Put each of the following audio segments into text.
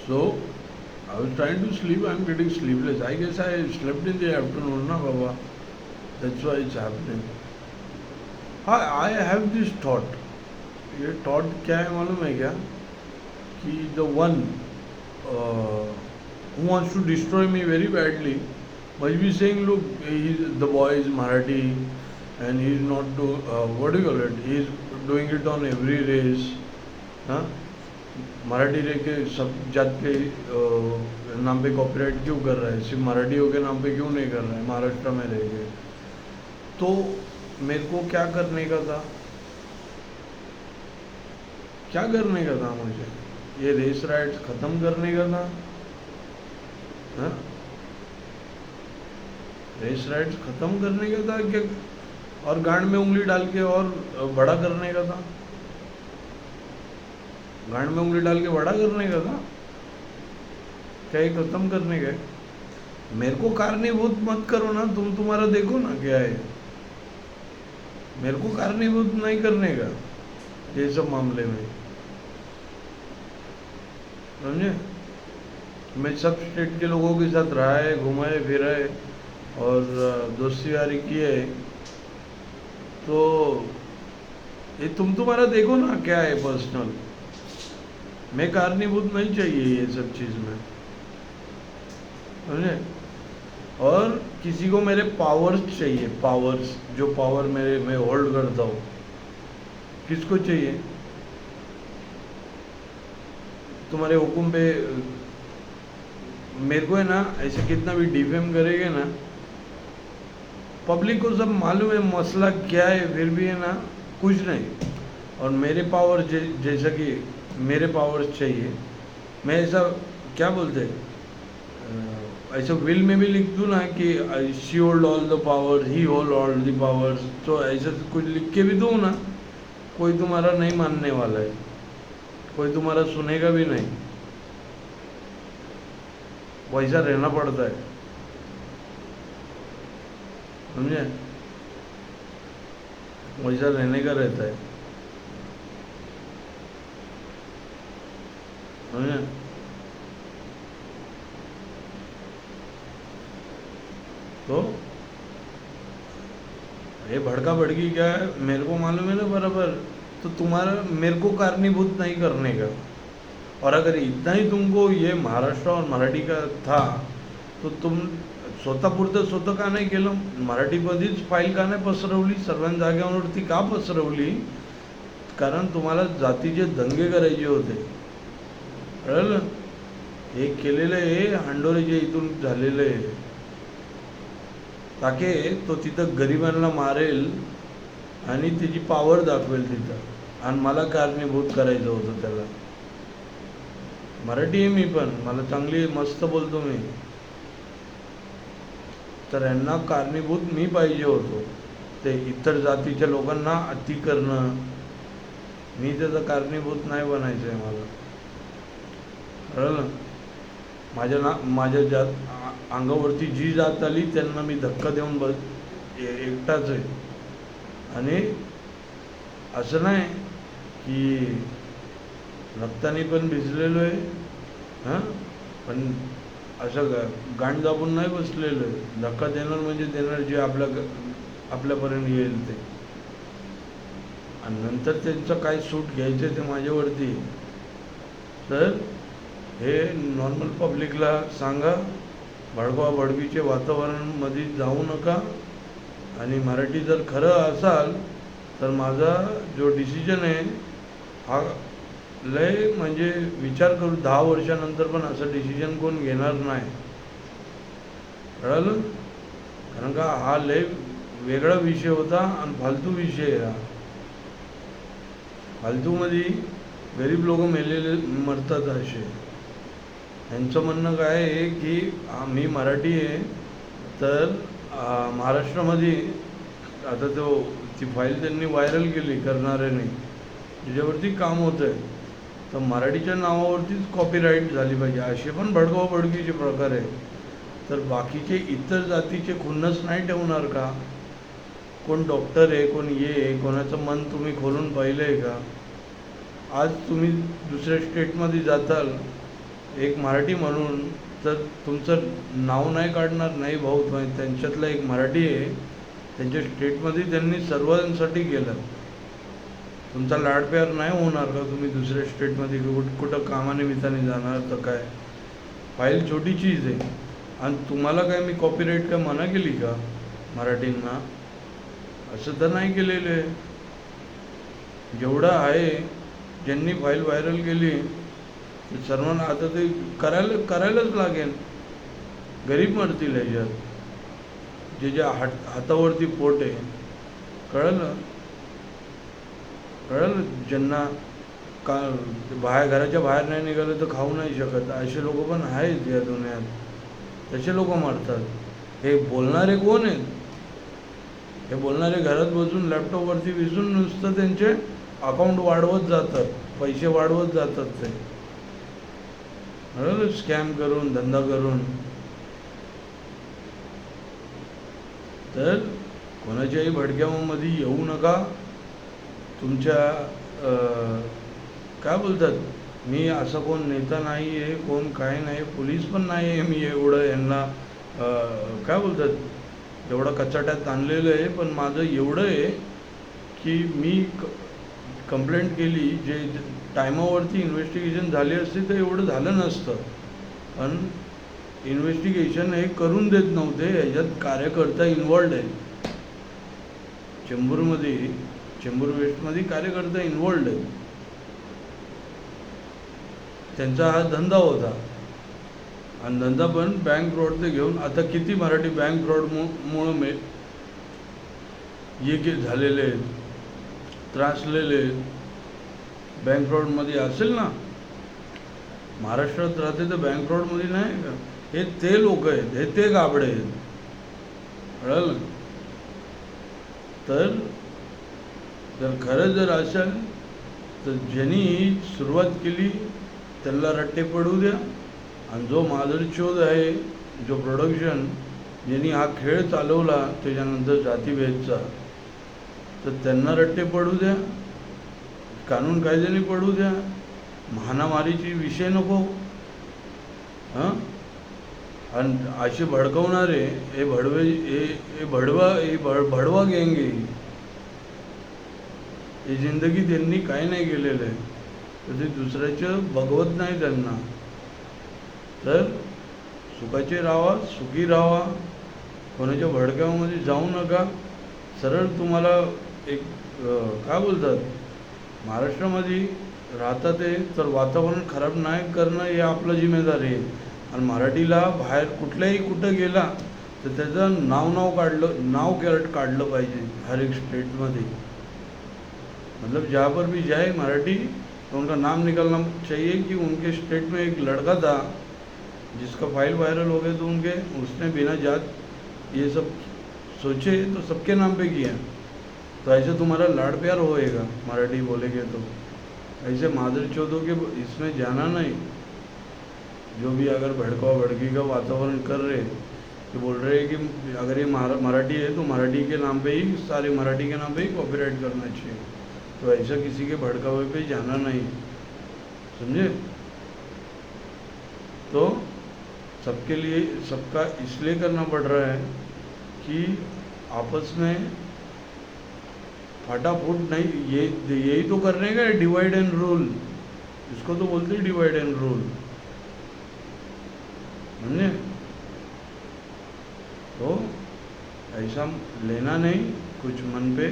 So I was trying to sleep, I'm getting sleepless. I guess I slept in the afternoon, na Baba. That's why it's happening. I have this thought. ये thought क्या है मालूम है क्या कि the one who wants to destroy me very badly must be saying, look, the boy is Marathi and he is not do what do you call it? He is doing it on every race. हाँ मराठी रह के सब जात के नाम पे copyright क्यों कर रहा है, सिर्फ मराठियों के नाम पे क्यों नहीं कर रहा है महाराष्ट्र में रह के। तो मेरे को क्या करने का था, क्या करने का था मुझे, ये रेस राइट्स ख़त्म करने का था। हाँ रेस राइट्स ख़त्म करने का था क्या, और गांड में उंगली डाल के और बड़ा करने का था, गांड में उंगली डाल के बड़ा करने का था, क्या ये ख़त्म करने का है? मेरे को कारणीभूत मत करो ना, तुम तुम्हारा देखो ना क्या है, मेरे को कारणीभूत नहीं करने का ये सब मामले में, समझे। मैं सब स्टेट के लोगों के साथ रहा है, घुमाए फिराए और दोस्ती यारी किए, तो ये तुम तुम्हारा देखो ना क्या है पर्सनल। मैं कारणीभूत नहीं चाहिए ये सब चीज़ में, समझे। और किसी को मेरे पावर्स चाहिए, पावर्स, जो पावर मेरे मैं होल्ड करता हूँ, किसको चाहिए? तुम्हारे हुक्म पे मेरे को है ना, ऐसे कितना भी डिफेम करेंगे ना, पब्लिक को सब मालूम है मसला क्या है, फिर भी है ना कुछ नहीं। और मेरे पावर जैसा कि मेरे पावर्स चाहिए, मैं ऐसा क्या बोलते ऐसा विल में भी लिख दूँ ना कि she hold all the power, he hold all the powers, तो ऐसा कुछ लिख के भी दूँ ना, कोई तुम्हारा नहीं मानने वाला है, कोई तुम्हारा सुनेगा भी नहीं। वैसा रहना पड़ता है, समझे, वैसा रहने का रहता है, समझे। तो ये भड़का भड़की क्या है मेरे को मालूम है ना बराबर, तो तुम्हारा मेरे को कारणीभूत नहीं करने का। और अगर इतना ही तुमको ये महाराष्ट्र और मराठी का था, तो तुम स्वतःपुरतं स्वतः का नाही केलं, मराठीमध्येच फाईल का नाही पसरवली, सर्वांच्या जाग्यांवरती का पसरवली? कारण तुम्हाला जातीचे दंगे करायचे होते, कळलं। हे केलेलं आहे हांडोरेच्या इथून झालेलं आहे, ताके तो तिथं गरिबांना मारेल आणि त्याची पावर दाखवेल तिथं, आणि मला कारणीभूत करायचं होतं त्याला। मराठी आहे मी पण, मला चांगली मस्त बोलतो मी, तर यांना कारणीभूत मी पाहिजे होतो, ते इतर जातीच्या लोकांना अति करणं, मी त्याचा कारणीभूत नाही बनायचं आहे मला, कळलं। माझ्या जात अंगावरती जी जात आली त्यांना मी धक्का देऊन एकटाच आहे, आणि असं नाही की रक्ताने पण भिजलेलो आहे, हां, पण असं गांड दाबून नाही बसलेलो आहे। धक्का देणार म्हणजे देणार, जे आपल्यापर्यंत येईल ते, आणि नंतर त्यांचं काय सूट घ्यायचं ते माझ्यावरती। तर हे नॉर्मल पब्लिकला सांगा, भडकवा भडकीचे वातावरणमध्ये जाऊ नका, आणि मराठी जर खरं असाल तर माझा जो डिसिजन आहे हा लय म्हणजे विचार करू, 10 वर्षानंतर पण असं डिसिजन कोण घेणार नाही, कळलं। कारण का हा लय वेगळा विषय होता आणि फालतू विषय आहे हा। फालतूमध्ये गरीब लोक मेलेले मरतात असे। यांचं म्हणणं काय आहे की मी मराठी आहे, तर महाराष्ट्रामध्ये आता ती फाईल त्यांनी व्हायरल केली करणाऱ्याने, ज्याच्यावरती काम होतं आहे, तर मराठीच्या नावावरतीच कॉपीराईट झाली पाहिजे, असे पण भडकाव भडकीचे प्रकार आहे। तर बाकीचे इतर जातीचे खुन्नस नाही ठेवणार का? कोण डॉक्टर आहे, कोण ये आहे, कोणाचं मन तुम्ही खोलून पाहिलं आहे का? आज तुम्ही दुसऱ्या स्टेटमध्ये जाताल एक मराठी म्हणून तर तुमचं नाव नाही काढणार नाही भाऊ, त्यांच्यातला एक मराठी आहे, त्यांच्या स्टेटमध्ये त्यांनी सर्वांसाठी केलं. तुमचा लाडप्यार नाही होणार का तुम्ही दुसऱ्या स्टेटमध्ये कुठं कामानिमित्ताने जाणार तर काय? फाईल छोटी चीज आहे. आणि तुम्हाला काय मी कॉपीराईट काय मना केली का मराठींना? असं तर नाही केलेलं आहे. जेवढं आहे ज्यांनी फाईल व्हायरल केली सर्वांना आता ते करायलाच लागेल. गरीब मरतील ह्याच्यात, जे हातावरती पोट आहे. कळलं ज्यांना का घराच्या बाहेर नाही निघालं तर खाऊ नाही शकत, असे लोक पण आहेत या दुनियात. तसे लोक मरतात. हे बोलणारे कोण आहेत? हे बोलणारे घरात बसून लॅपटॉपवरती विसून नुसतं त्यांचे अकाउंट वाढवत जातात, पैसे वाढवत जातात. ते स्कॅम करून, धंदा करून. तर कोणाच्याही भडक्यामध्ये येऊ नका. तुमच्या काय बोलतात, मी असा कोण नेता नाही आहे, कोण काय नाही, पोलीस पण नाही आहे मी एवढं यांना काय बोलतात एवढं कचाट्यात आणलेलं आहे. पण माझं एवढं आहे की मी कंप्लेंट केली, जे टायमावरती इन्व्हेस्टिगेशन झाली असती तर एवढं झालं नसतं. पण इन्व्हेस्टिगेशन हे करून देत नव्हते. ह्याच्यात कार्यकर्ता इन्वॉल्ड आहे. चेंबूर वेस्टमध्ये कार्यकर्ता इन्वॉल्ड आहे. त्यांचा हा धंदा होता. आणि धंदा पण बँक फ्रॉडचे घेऊन आता किती मराठी बँक फ्रॉडमुळं हे झालेले आहेत, त्रासलेले. बँक फ्रॉडमध्ये असेल ना, महाराष्ट्रात राहते तर बँक फ्रॉडमध्ये नाही का? हे ते लोक आहेत, हे ते गाबडे आहेत. कळलं? तर खरं जर असेल तर ज्यांनी सुरुवात केली त्यांना रट्टे पडू द्या. आणि जो माधुरचोद आहे, जो प्रोडक्शन ज्यांनी हा खेळ चालवला त्याच्यानंतर जातीभेदचा, तर त्यांना रट्टे पडू द्या. कानून कायद्याने पडू द्या. महामारीची विषय नको. आणि असे भडकवणारे हे भडवा गँग आहे. ही जिंदगी त्यांनी काही नाही केलेलं आहे, तर ते दुसऱ्याचं बघवत नाही त्यांना. तर सुखाचे राहा, सुखी राहा, कोणाच्या भडकामध्ये जाऊ नका. सरळ तुम्हाला एक काय बोलतात, महाराष्ट्रामध्ये राहतात ते तर वातावरण खराब नाही करणं हे आपलं जिम्मेदारी आहे. आणि मराठीला बाहेर कुठं गेला तर त्याचं नाव काढलं पाहिजे हर एक स्टेटमध्ये. मतलब जहाँ पर भी जाए मराठी तो उनका नाम निकलना चाहिए कि उनके स्टेट में एक लड़का था जिसका फाइल वायरल हो गया, तो उसने बिना जात ये सब सोचे तो सबके नाम पे किया. तो ऐसे तुम्हारा लाड़ प्यार होएगा मराठी बोलेंगे तो. ऐसे मादर चौधों के इसमें जाना नहीं. जो भी अगर भड़का भड़की का वातावरण कर रहे तो बोल रहे हैं कि अगर ये मराठी है तो मराठी के नाम पे ही, सारे मराठी के नाम पे ही कॉपीराइट करना चाहिए. तो ऐसा किसी के भड़कावे पे जाना नहीं, समझे? तो सबका इसलिए करना पड़ रहा है कि आपस में फटाफट नहीं. यही तो करने का है डिवाइड एंड रूल. इसको तो बोलते हैं डिवाइड एंड रूल, समझे? तो ऐसा लेना नहीं कुछ मन पे.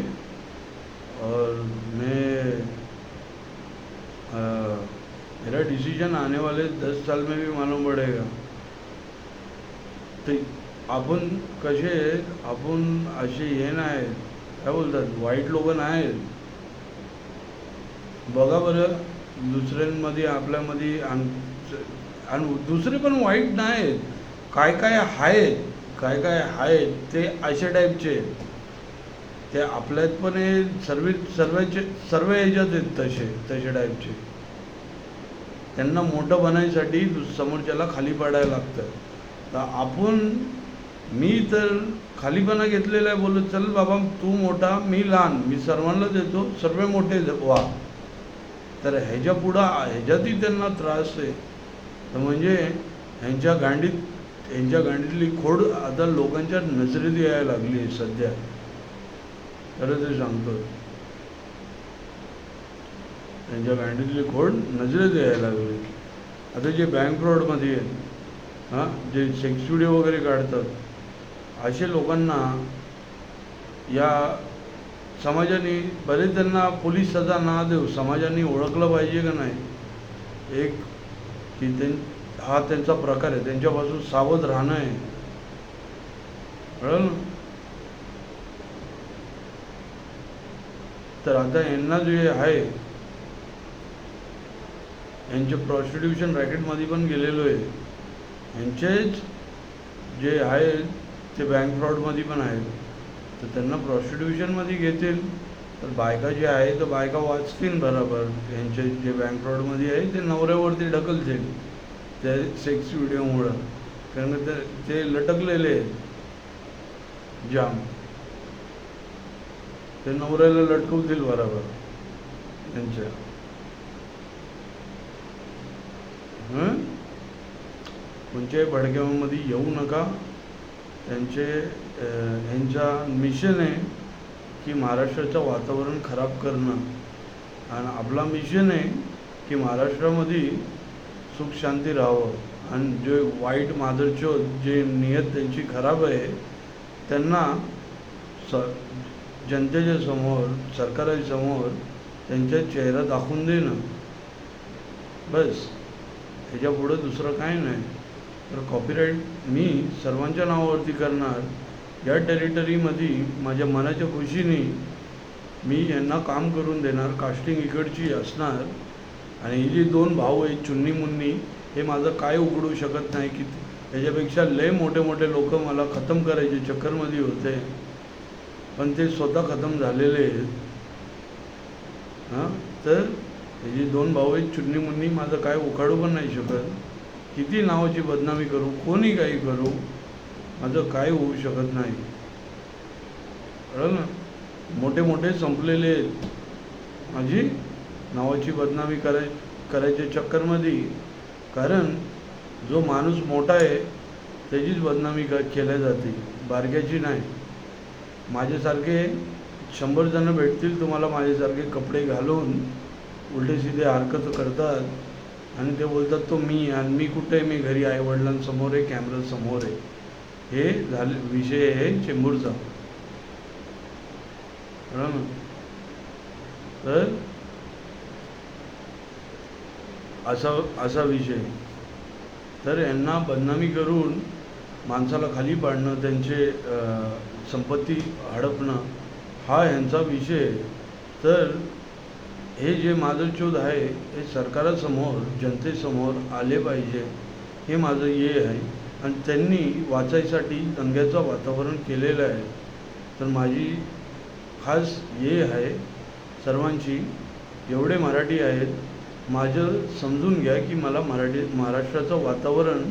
और मेरा डिसीजन आने वाले 10 साल में भी मालूम पड़ेगा. तो आपण कसे आहेत, आपण असे हे नाही, काय बोलतात, वाईट लोक नाहीत. बघा बरं दुसऱ्यांमध्ये, आपल्यामध्ये. आणि दुसरे पण वाईट नाहीत. काय आहेत ते अशा टाईपचे. ते आपल्यात पण सर्व ह्याच्यात आहेत तसे टाईपचे. त्यांना मोठं बनायसाठी समोरच्याला खाली पाडायला लागतं. तर मी तर खालीपणा घेतलेला आहे. बोलत चल बाबा तू मोठा मी लहान, मी सर्वांना देतो, सर्व मोठे व्हा. तर ह्याच्यापुढं ह्याच्यातही त्यांना त्रास आहे. तर म्हणजे यांच्या गांडीतली खोड आता लोकांच्या नजरेत यायला लागली आहे सध्या. खरं ते सांगतो, त्यांच्या गांडीतली खोड नजरेत यायला लागली. आता जे बँक फ्रॉडमध्ये आहेत, जे सेक्स व्हिडिओ वगैरे काढतात, असे लोकांना या समाजाने बरेच त्यांना पोलीस सजा ना देऊ समाजाने ओळखलं पाहिजे का नाही, एक की हा त्यांचा प्रकार आहे, त्यांच्यापासून सावध राहणं आहे. कळलं? तर आता यांना जे आहे, यांचे प्रॉस्टिट्यूशन रॅकेटमध्ये पण गेलेलो आहे, यांचेच जे आहे ते बँक फ्रॉडमध्ये पण आहेत. तर त्यांना प्रॉस्टिट्यूशनमध्ये घेतील तर बायका जे आहे तर बायका वाचतील बरोबर. यांचे जे बँक फ्रॉडमध्ये आहे ते नवऱ्यावरती ढकलतील त्या सेक्स व्हिडिओमुळं, कारण ते लटकलेले आहेत जाम, ते नवऱ्याला लटकवतील बरोबर त्यांच्या. कोणत्याही भडक्यामध्ये येऊ नका. यांचा मिशन आहे की महाराष्ट्राचं वातावरण खराब करणं, आणि आपला मिशन आहे की महाराष्ट्रामध्ये सुख शांती राहावं. आणि जे वाईट मादरचोद जे नियत त्यांची खराब आहे त्यांना जनतेच्या समोर, सरकाराच्या समोर त्यांचा चेहरा दाखवून देणं, बस. ह्याच्यापुढं दुसरं काही नाही. तर कॉपीराईट मी सर्वांच्या नावावरती करणार. या टेरिटरीमध्ये माझ्या मनाच्या खुशीने मी यांना काम करून देणार. कास्टिंग इकडची असणार. आणि ही जी 2 भाऊ आहेत चुन्नी मुन्नी, हे माझं काय उघडू शकत नाही की त्याच्यापेक्षा लय मोठे मोठे लोक मला खतम करायचे चक्करमध्ये होते, पण ते स्वतः खतम झालेले आहेत. तर हे जे 2 भाऊ आहेत चुन्नी मुन्नी, माझं काय उखाडू पण नाही शकत. किती नावाची बदनामी करू, कोणी काही करू, माझं काय होऊ शकत नाही. कळलं ना? मोठे मोठे संपलेले आहेत माझी नावाची बदनामी करायच्या चक्करमध्ये. कारण जो माणूस मोठा आहे त्याचीच बदनामी केल्या जाते, बारक्याची नाही. माझ्यासारखे 100 जण भेटतील तुम्हाला, माझ्यासारखे कपडे घालून उलटे सीधे हरकत करतात, आणि ते बोलतात तो मी, आणि मी कुठे आहे, मी घरी आईवडिलांसमोर आहे, कॅमेऱ्यासमोर आहे. हे झाले विषय आहे चेंबूरचा. तर असा विषय. तर यांना बदनामी करून माणसाला खाली पाडणं, त्यांचे संपत्ती हडपणं, हा ह्यांचा विषय. तर हे जे मादरचोद आहे हे सरकारासमोर, जनतेसमोर आले पाहिजे, हे माझं हे आहे. आणि त्यांनी वाचायसाठी दंग्याचं वातावरण केलेलं आहे. तर माझी खास हे आहे सर्वांची, एवढे मराठी आहेत, माझं समजून घ्या की मला महाराष्ट्राचं वातावरण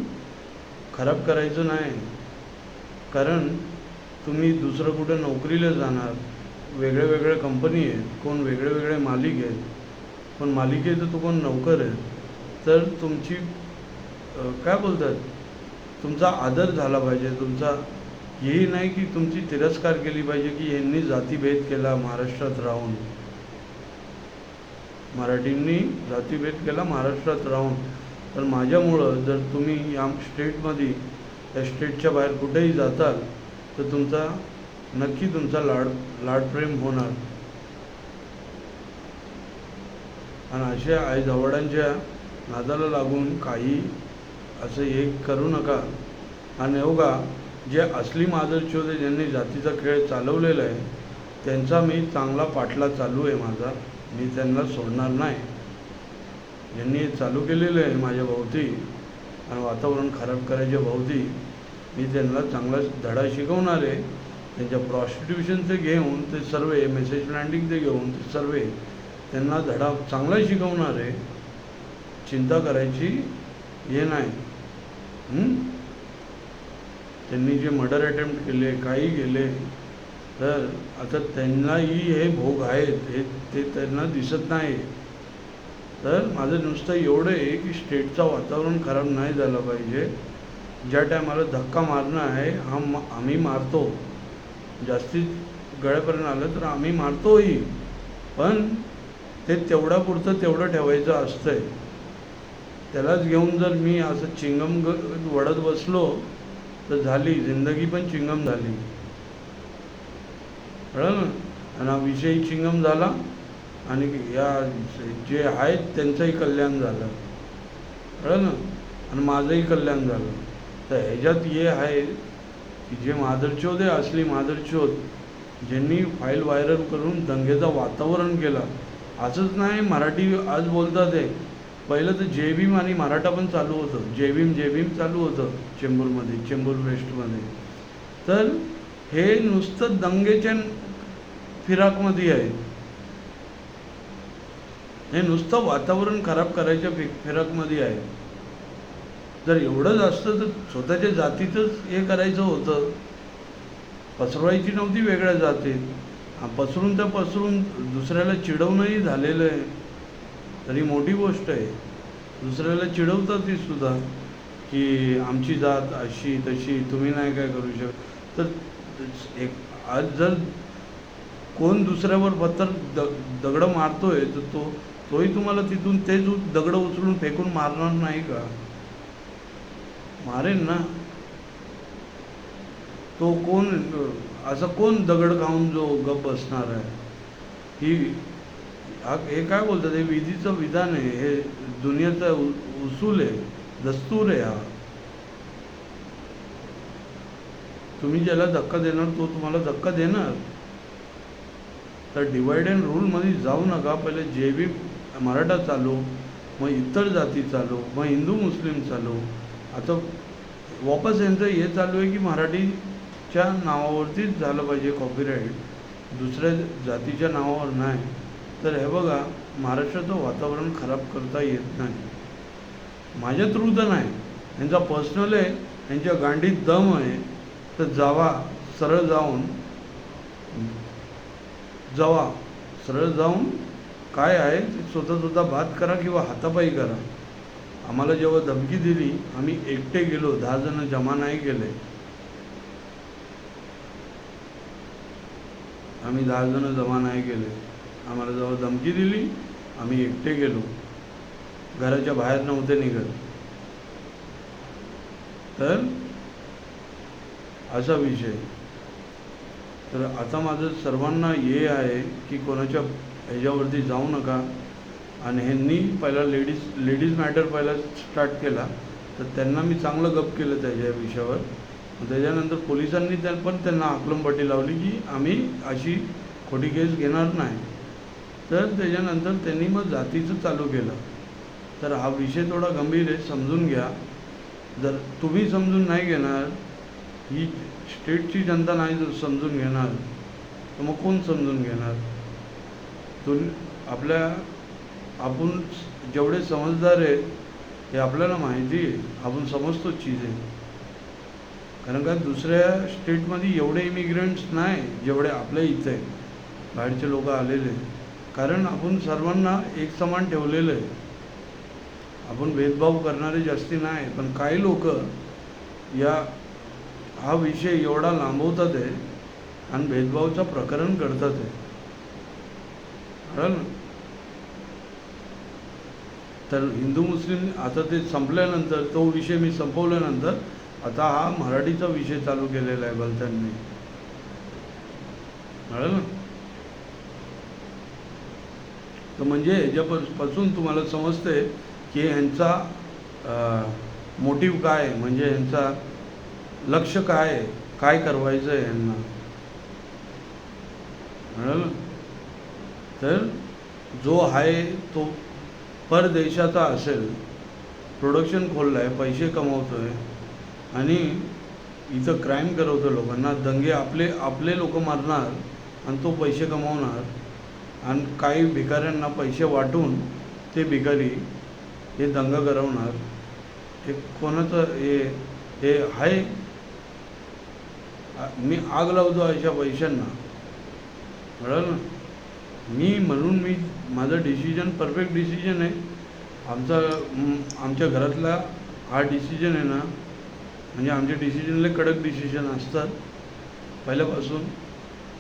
खराब करायचं नाही. कारण तुम्ही दुसरं कुठं नोकरीला जाणार, वेगळे वेगळे कंपनी आहेत, कोण वेगळे वेगळे मालिक आहेत, कोण मालिक आहे तर तो कोण नोकर आहे. तर तुमची काय बोलतात, तुमचा आदर झाला पाहिजे. तुमचा हेही नाही की तुमची तिरस्कार केली पाहिजे की यांनी जातीभेद केला महाराष्ट्रात राहून, मराठींनी जातीभेद केला महाराष्ट्रात राहून. तर माझ्यामुळं जर तुम्ही या स्टेटमध्ये, या स्टेटच्या बाहेर कुठेही जाताल तर तुमचा नक्की तुमचा लाडप्रेम होणार. आणि अशा आईजवडांच्या नादाला लागून काही असं हे करू नका. आणि एवढा जे असली मादरचोद आहे, ज्यांनी जातीचा खेळ चालवलेला आहे, त्यांचा मी चांगला पाठला चालू आहे माझा. मी त्यांना सोडणार नाही. ज्यांनी चालू केलेलं आहे माझ्या भोवती आणि वातावरण खराब करायच्या भोवती, मी त्यांना चांगला धडा शिकवणार आहे. त्यांच्या प्रॉस्टिट्यूशनचे घेऊन ते सर्व, मेसेज प्लांटिंगचे घेऊन ते सर्व त्यांना धडा चांगला शिकवणार आहे. चिंता करायची हे नाही. त्यांनी जे मर्डर अटेम्प्ट केले, काही केले, तर आता त्यांनाही हे भोग आहेत, हे ते त्यांना दिसत नाही. तर माझं नुसतं एवढं आहे की स्टेटचं वातावरण खराब नाही झालं पाहिजे. ज्या टायमाला धक्का मारणं आहे आम्ही मारतो, जास्तीत गळ्यापर्यंत आलं तर आम्ही मारतोही, पण ते तेवढ्यापुरतं तेवढं ठेवायचं असतंय. त्यालाच घेऊन जर मी असं चिंगम वडत बसलो तर झाली जिंदगी पण चिंगम झाली. कळलं ना? आणि हा विषयी चिंगम झाला आणि या जे आहेत त्यांचंही कल्याण झालं. कळलं ना? आणि माझंही कल्याण झालं. तर ह्याच्यात हे आहे की जे मादरचोद आहे, असली मादरचोद, ज्यांनी फाईल व्हायरल करून दंगेचं वातावरण केलं. असंच नाही मराठी आज बोलतात आहे, पहिलं तर जय भीम आणि मराठा पण चालू होतं. जय भीम चालू होतं चेंबूरमध्ये, चेंबूर वेस्टमध्ये. तर हे नुसतं दंगेच्या फिराकमध्ये आहे. हे नुसतं वातावरण खराब करायच्या फिराकमध्ये आहे. जर एवढंच असतं तर स्वतःच्या जातीतच हे करायचं होतं, पसरवायची नव्हती वेगळ्या जातीत. पसरून तर पसरून दुसऱ्याला चिडवणंही झालेलं आहे, तरी मोठी गोष्ट आहे. दुसऱ्याला चिडवतात ती सुद्धा की आमची जात अशी तशी, तुम्ही नाही काय करू शकत. तर एक आज जर कोण दुसऱ्यावर दगडं मारतोय तर तोही तुम्हाला तिथून तेच दगडं उचलून फेकून मारणार नाही का? मारेन ना. तो कोण असं कोण दगड खाऊन जो गप बसणार आहे? हे काय बोलतात, हे विधीचं विधान आहे, हे दुनियाचा उसूल आहे, दस्तूर आहे हा. तुम्ही ज्याला धक्का देणार तो तुम्हाला धक्का देणार. तर डिवाइड अँड रूलमध्ये जाऊ नका. पहिले जे बी मराठा चालू, मग इतर जाती चालू, मग हिंदू मुस्लिम चालू. आता वापस यांचं हे चालू आहे की मराठीच्या नावावरतीच झालं पाहिजे कॉपीराईट, दुसऱ्या जातीच्या नावावर नाही. तर हे बघा, महाराष्ट्राचं वातावरण खराब करता येत नाही. माझ्या थ्रू तर नाही, यांचा पर्सनल आहे, यांच्या गांडीत दम आहे. तर सरळ जाऊन काय आहे ते स्वतः बात करा किंवा हातापायी करा. आम्हाला जेव्हा धमकी दिली, आम्ही एकटे गेलो, 10 जण जमा नाही केले. आम्ही 10 जण जमा नाही केले. आम्हाला जेव्हा धमकी दिली आम्ही एकटे गेलो, घराच्या बाहेर नव्हते निघत. तर असा विषय. तर आता माझं सर्वांना हे आहे की कोणाच्या ह्याच्यावरती जाऊ नका. आणि ह्यांनी पहिला लेडीज मॅटर पहिला स्टार्ट केला, तर त्यांना मी चांगलं गप केलं त्याच्या विषयावर. त्याच्यानंतर पोलिसांनी पण त्यांना आकलमपट्टी लावली की आम्ही अशी खोटी केस घेणार नाही. तर त्याच्यानंतर त्यांनी मग जातीचं चालू केलं. तर हा विषय थोडा गंभीर आहे, समजून घ्या. जर तुम्ही समजून नाही घेणार, ही स्टेटची जनता नाही जर समजून घेणार, तर मग कोण समजून घेणार? आपण जेवढे समजदार आहे हे आपल्याला माहिती आहे, आपण समजतो चीज आहे. कारण का दुसऱ्या स्टेटमध्ये एवढे इमिग्रंट्स नाही जेवढे आपल्या इथे आहे, बाहेरचे लोक आलेले. कारण आपण सर्वांना एक समान ठेवलेलं आहे. आपण भेदभाव करणारे जास्ती नाही. पण काही लोक हा विषय एवढा लांबवतात आहे आणि भेदभावाचं प्रकरण करतात आहे. कळलं ना? तर हिंदू मुस्लिम आता ते संपल्यानंतर, तो विषय मी संपवल्यानंतर आता हा मराठीचा विषय चालू केलेला आहे भलत्यांनी. कळलं ना? तर म्हणजे ह्याच्यापासून तुम्हाला समजते की ह्यांचा मोटिव्ह काय आहे, म्हणजे ह्यांचा लक्ष काय आहे, काय करवायचं आहे यांना. कळलं? तर जो आहे तो परदेशाचा असेल, प्रोडक्शन खोललं आहे, पैसे कमवतो आहे आणि इथं क्राईम करवतो लोकांना. दंगे आपले लोक मारणार आणि तो पैसे कमवणार. आणि काही भिकाऱ्यांना पैसे वाटून ते भिकारी हे दंगा करवणार. हे कोणाचं हे आहे? मी आग लावतो अशा पैशांना. कळलं ना? म्हणून माझं डिसिजन परफेक्ट डिसिजन आहे. आमच्या घरातला हा डिसिजन आहे ना, म्हणजे आमचे डिसिजनले कडक डिसिजन असतात पहिल्यापासून.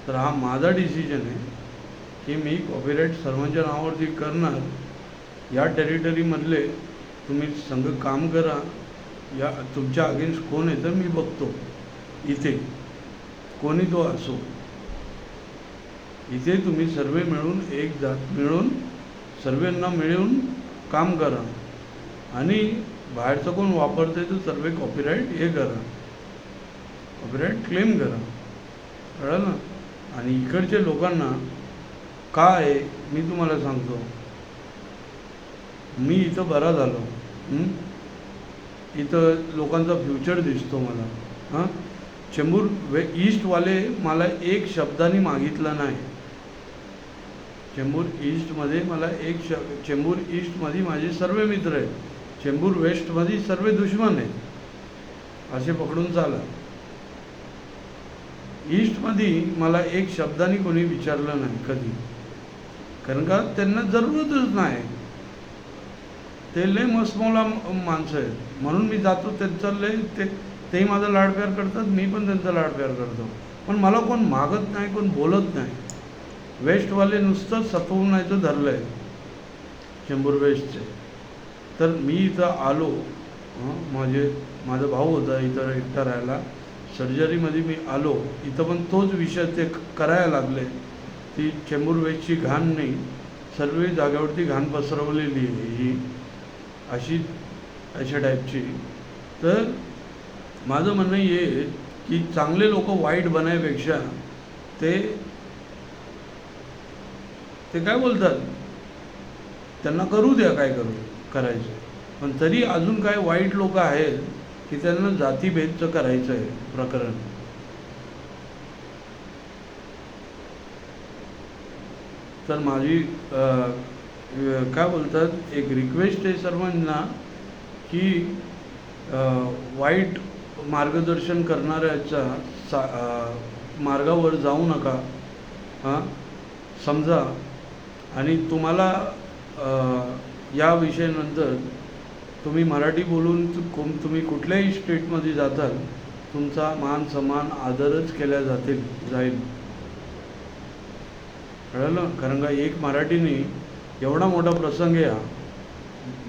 तर हा माझा डिसिजन आहे की मी कॉपीराईट सर्वांच्या नावावरती करणार. या टेरिटरीमधले तुम्ही संघ काम करा, या तुमच्या अगेन्स्ट कोण आहे तर मी बघतो. इथे कोणी तो असो, इथे तुम्ही सर्व मिळून मिळून सर्वांना मिळून काम करा आणि बाहेरचं कोण वापरते तर सर्व कॉपीराईट हे करा, कॉपीराईट क्लेम करा. कळलं ना? आणि इकडच्या लोकांना काय आहे मी तुम्हाला सांगतो. मी इथं बरा झालो, इथं लोकांचा फ्युचर दिसतो मला. चेंबूर ईस्टवाले मला एक शब्दाने मागितलं नाही. चेंबूर ईस्टमध्ये मला चेंबूर ईस्टमध्ये माझे सर्व मित्र आहेत, चेंबूर वेस्टमध्ये सर्व दुश्मन आहेत, असे पकडून चाला. ईस्टमध्ये मला एक शब्दाने कोणी विचारलं नाही कधी, कारण का त्यांना जरूरतच नाही. ते लय मसमोला माणसं आहेत, म्हणून मी जातो त्यांचा लय तेही माझा लाडप्यार करतात, मी पण त्यांचा लाडप्यार करतो. पण मला कोण मागत नाही, कोण बोलत नाही. वेस्टवाले नुसतं सतवून नाहीचं धरलं आहे चेंबूर वेस्टचे. तर मी इथं आलो, माझा भाऊ होता इथं एकटा राहायला, सर्जरीमध्ये मी आलो इथं, पण तोच विषय ते करायला लागले. ती चेंबूर वेस्टची घाण नाही, सर्व जागेवरती घाण पसरवलेली आहे ही अशा टाईपची. तर माझं म्हणणं हे की चांगले लोक वाईट बनायपेक्षा ते काय बोलतात, त्यांना करू द्या काय करायचं. पण तरी अजून काय वाईट लोक आहेत की त्यांना जातीभेदचं करायचं आहे प्रकरण. तर माझी काय बोलतात एक रिक्वेस्ट आहे सर्वांना की वाईट मार्गदर्शन करणाऱ्याच्या मार्गावर जाऊ नका. समजा, आणि तुम्हाला या विषयानंतर तुम्ही मराठी बोलून तुम्ही कुठल्याही स्टेटमध्ये जाताल, तुमचा मान सन्मान आदरच केला जाईल. कळलं? कारण का एक मराठीने एवढा मोठा प्रसंग आहे हा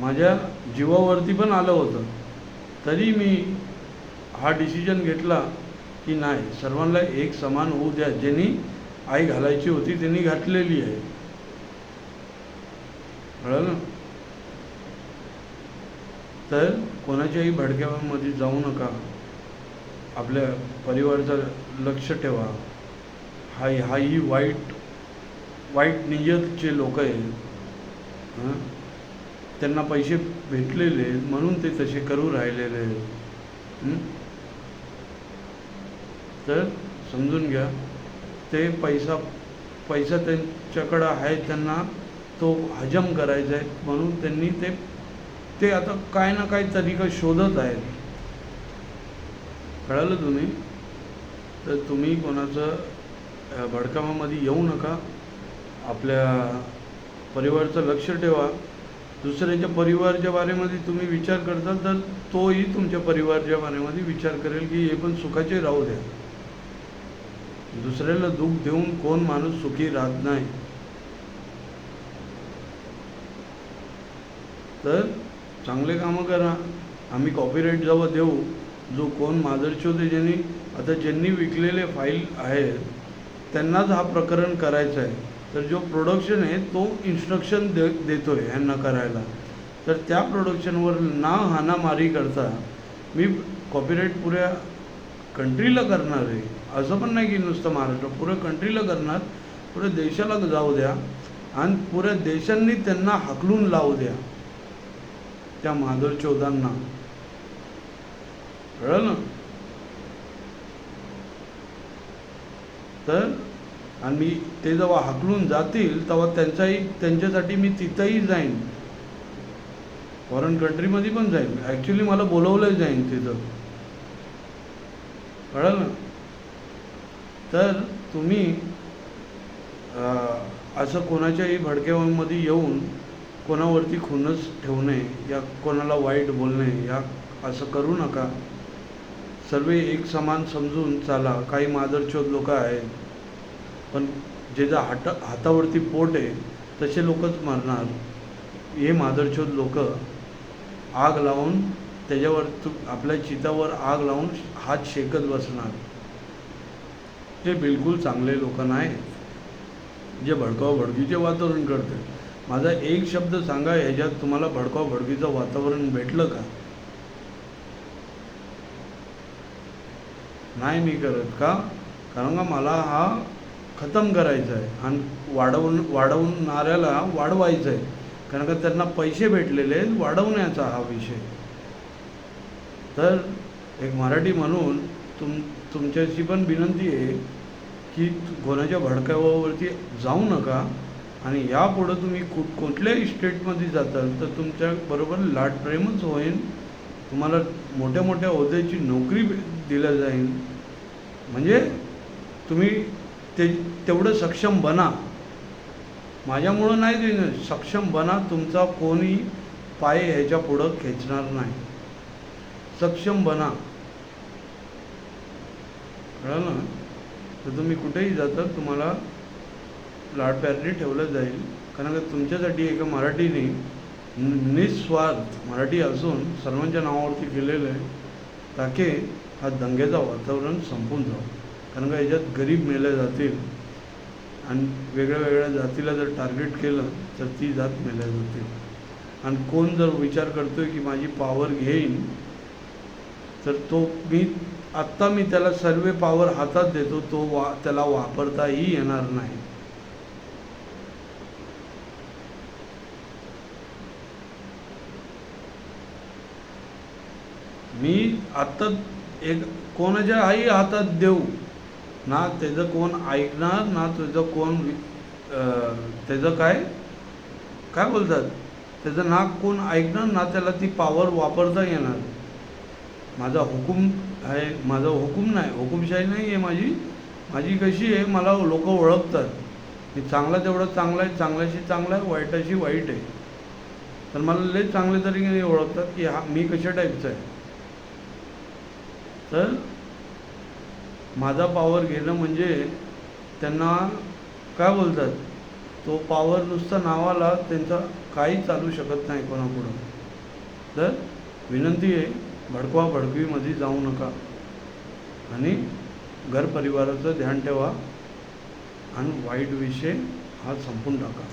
माझ्या जीवावरती पण आलं होतं, तरी मी हा डिसिजन घेतला की नाही, सर्वांना एक समान होऊ द्या. ज्यांनी आई घालायची होती त्यांनी घातलेली आहे. कळलं? तर कोणाच्याही भडक्यामध्ये जाऊ नका, आपल्या परिवाराचं लक्ष ठेवा. हाही वाईट नियतचे लोक आहेत, त्यांना पैसे भेटलेले म्हणून ते तसे करू राहिलेले आहेत. तर समजून घ्या, ते पैसा त्यांच्याकडं आहे, त्यांना तो हजम करायचा आहे, म्हणून त्यांनी ते आता काय ना काय तरीका शोधत आहेत. कळलं तुम्ही? तर तुम्ही कोणाचं भडकामामध्ये येऊ नका, आपल्या परिवाराचं लक्ष ठेवा. दुसऱ्याच्या परिवाराच्या बारेमध्ये तुम्ही विचार करता तर तोही तुमच्या परिवाराच्या बारेमध्ये विचार करेल की हे पण सुखाचे राहू द्या. दुसऱ्याला दुःख देऊन कोण माणूस सुखी राहत नाही. तर चांगले कामं करा. आम्ही कॉपीराईट जेव्हा देऊ, जो कोण मादरचोद आहे ज्यांनी विकलेले फाईल आहेत त्यांनाच हा प्रकरण करायचं आहे. तर जो प्रोडक्शन आहे तो इन्स्ट्रक्शन देतो आहे ह्यांना करायला. तर त्या प्रोडक्शनवर ना हाणामारी करता मी कॉपीराईट पुऱ्या कंट्रीला करणार आहे. असं पण नाही की नुसतं महाराष्ट्र, पुऱ्या कंट्रीला करणार, पुऱ्या देशाला जाऊ द्या आणि पुऱ्या देशांनी त्यांना हाकलून लावू द्या त्या माधुरचोदांना. कळलं ना? तर आणि ते जेव्हा हाकलून जातील तेव्हा त्यांच्यासाठी मी तिथंही जाईन, फॉरेन कंट्रीमध्ये पण जाईन. ॲक्च्युली मला बोलवलं जाईन तिथं. कळलं ना? तर तुम्ही असं कोणाच्याही भडक्यामध्ये येऊन कोणावरती खुन्नस ठेवणे या कोणाला वाईट बोलणे या असं करू नका. सर्व एक समान समजून चाला. काही मादरचोद लोक आहेत, पण ज्याच्या हातावरती पोट आहे तसे लोकच मरणार. हे मादरचोद लोक आग लावून त्याच्यावर आपल्या चितावर आग लावून हात शेकत बसणार. ते बिलकुल चांगले लोक नाहीत, जे भडकावभडकीचे वातावरण करते. माझा एक शब्द सांगा, ह्याच्यात तुम्हाला भडकावभडकीचं वातावरण भेटलं का? नाही मी करत. का? कारण का मला हा खतम करायचा आहे आणि वाढवणाऱ्याला वाढवायचं आहे. कारण का त्यांना पैसे भेटलेले आहेत वाढवण्याचा हा विषय. तर एक मराठी म्हणून तुमच्याशी पण विनंती आहे की कोणाच्या भडकावावरती जाऊ नका. आणि यापुढं तुम्ही कुठल्याही स्टेटमध्ये जाताल तर तुमच्याबरोबर लाडप्रेमच होईल. तुम्हाला मोठ्या मोठ्या हुद्द्याची नोकरी दिल्या जाईल. म्हणजे तुम्ही तेवढं सक्षम बना. माझ्यामुळं नाही देणं, सक्षम बना. तुमचा कोणी पाय ह्याच्या पुढं खेचणार नाही. सक्षम बना. कळलं ना? तर तुम्ही कुठेही जाता तुम्हाला लाडप्यारने ठेवलं जाईल. कारण का तुमच्यासाठी एका मराठीने निस्वार्थ मराठी असून सर्वांच्या नावावरती केलेलं आहे, ताकी हा दंगेचा वातावरण संपून जावं. कारण का याच्यात गरीब मेले जातील आणि वेगळ्या वेगळ्या जातीला जर टार्गेट केलं तर ती जात मेल्या जातील. आणि कोण जर विचार करतोय की माझी पॉवर घेईन, तर आत्ता मी त्याला सर्व पॉवर हातात देतो, त्याला वापरताही येणार नाही. मी आत्ता कोणाच्याही हातात देऊ ना, त्याचं कोण ऐकणार ना, त्याचं कोण त्याचं काय बोलतात, त्याचं ना कोण ऐकणार ना, त्याला ती पॉवर वापरता येणार. माझा हुकूम आहे, माझा हुकूम नाही, हुकुमशाही नाही आहे माझी कशी आहे, मला लोक ओळखतात. मी चांगला तेवढा चांगला आहे, चांगल्याशी चांगला आहे, वाईटाशी वाईट आहे. तर मला लय चांगल्या तरीके ओळखतात की मी कशा टाईपचा आहे. तर माझा पॉवर घेणं म्हणजे त्यांना काय बोलतात, तो पॉवर नुसता नावाला त्यांचा काही चालू शकत नाही कोणापुढं. तर विनंती आहे, भडकवाभडकीमध्ये जाऊ नका आणि घर परिवाराचं ध्यान ठेवा आणि वाईट विषय हा संपून टाका.